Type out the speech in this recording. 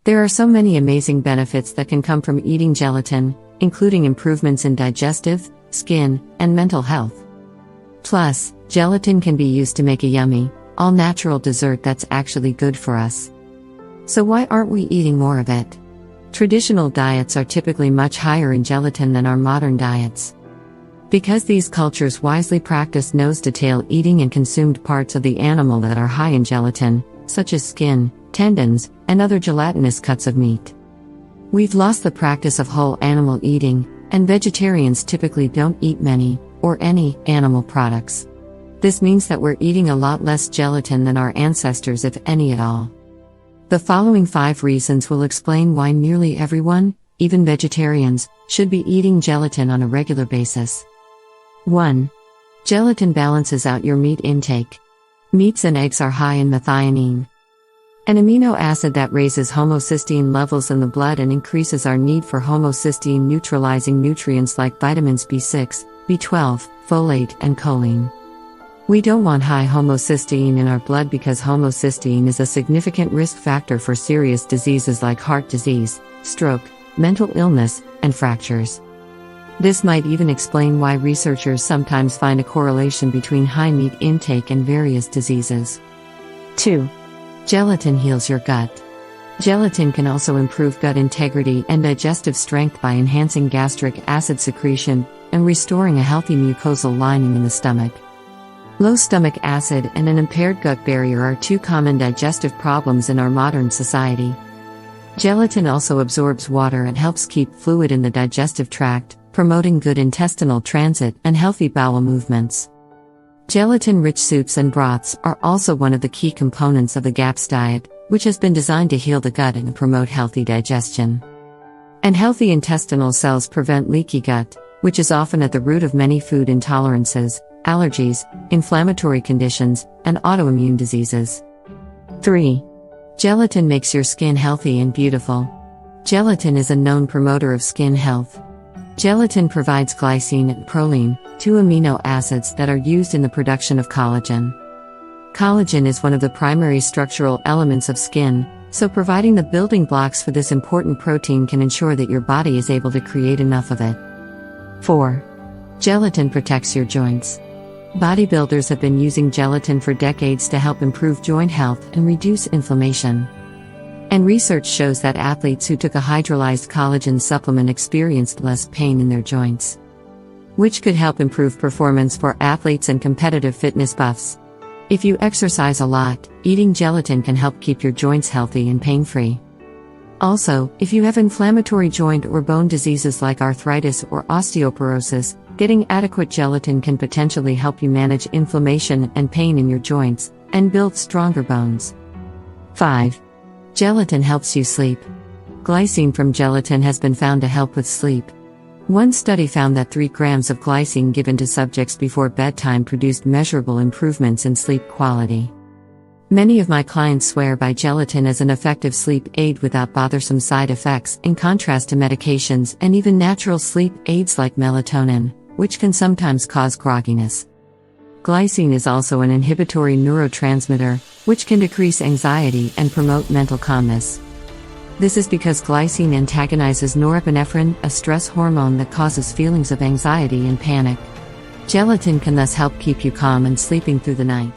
There are so many amazing benefits that can come from eating gelatin, including improvements in digestive, skin, and mental health. Plus, gelatin can be used to make a yummy, all-natural dessert that's actually good for us. So why aren't we eating more of it? Traditional diets are typically much higher in gelatin than our modern diets. Because these cultures wisely practiced nose-to-tail eating and consumed parts of the animal that are high in gelatin, such as skin, tendons, and other gelatinous cuts of meat. We've lost the practice of whole animal eating, and vegetarians typically don't eat many, or any, animal products. This means that we're eating a lot less gelatin than our ancestors, if any at all. The following 5 reasons will explain why nearly everyone, even vegetarians, should be eating gelatin on a regular basis. 1. Gelatin balances out your meat intake. Meats and eggs are high in methionine, an amino acid that raises homocysteine levels in the blood and increases our need for homocysteine neutralizing nutrients like vitamins B6, B12, folate, and choline. We don't want high homocysteine in our blood because homocysteine is a significant risk factor for serious diseases like heart disease, stroke, mental illness, and fractures. This might even explain why researchers sometimes find a correlation between high meat intake and various diseases. 2. Gelatin heals your gut. Gelatin can also improve gut integrity and digestive strength by enhancing gastric acid secretion and restoring a healthy mucosal lining in the stomach. Low stomach acid and an impaired gut barrier are 2 common digestive problems in our modern society. Gelatin also absorbs water and helps keep fluid in the digestive tract, promoting good intestinal transit and healthy bowel movements. Gelatin-rich soups and broths are also one of the key components of the GAPS diet, which has been designed to heal the gut and promote healthy digestion. And healthy intestinal cells prevent leaky gut, which is often at the root of many food intolerances, allergies, inflammatory conditions, and autoimmune diseases. 3. Gelatin makes your skin healthy and beautiful. Gelatin is a known promoter of skin health. Gelatin provides glycine and proline, 2 amino acids that are used in the production of collagen. Collagen is one of the primary structural elements of skin, so providing the building blocks for this important protein can ensure that your body is able to create enough of it. 4. Gelatin protects your joints. Bodybuilders have been using gelatin for decades to help improve joint health and reduce inflammation. And research shows that athletes who took a hydrolyzed collagen supplement experienced less pain in their joints, which could help improve performance for athletes and competitive fitness buffs. If you exercise a lot, eating gelatin can help keep your joints healthy and pain-free. Also, if you have inflammatory joint or bone diseases like arthritis or osteoporosis, getting adequate gelatin can potentially help you manage inflammation and pain in your joints, and build stronger bones. 5. Gelatin helps you sleep. Glycine from gelatin has been found to help with sleep. One study found that 3 grams of glycine given to subjects before bedtime produced measurable improvements in sleep quality. Many of my clients swear by gelatin as an effective sleep aid without bothersome side effects, in contrast to medications and even natural sleep aids like melatonin, which can sometimes cause grogginess. Glycine is also an inhibitory neurotransmitter, which can decrease anxiety and promote mental calmness. This is because glycine antagonizes norepinephrine, a stress hormone that causes feelings of anxiety and panic. Gelatin can thus help keep you calm and sleeping through the night.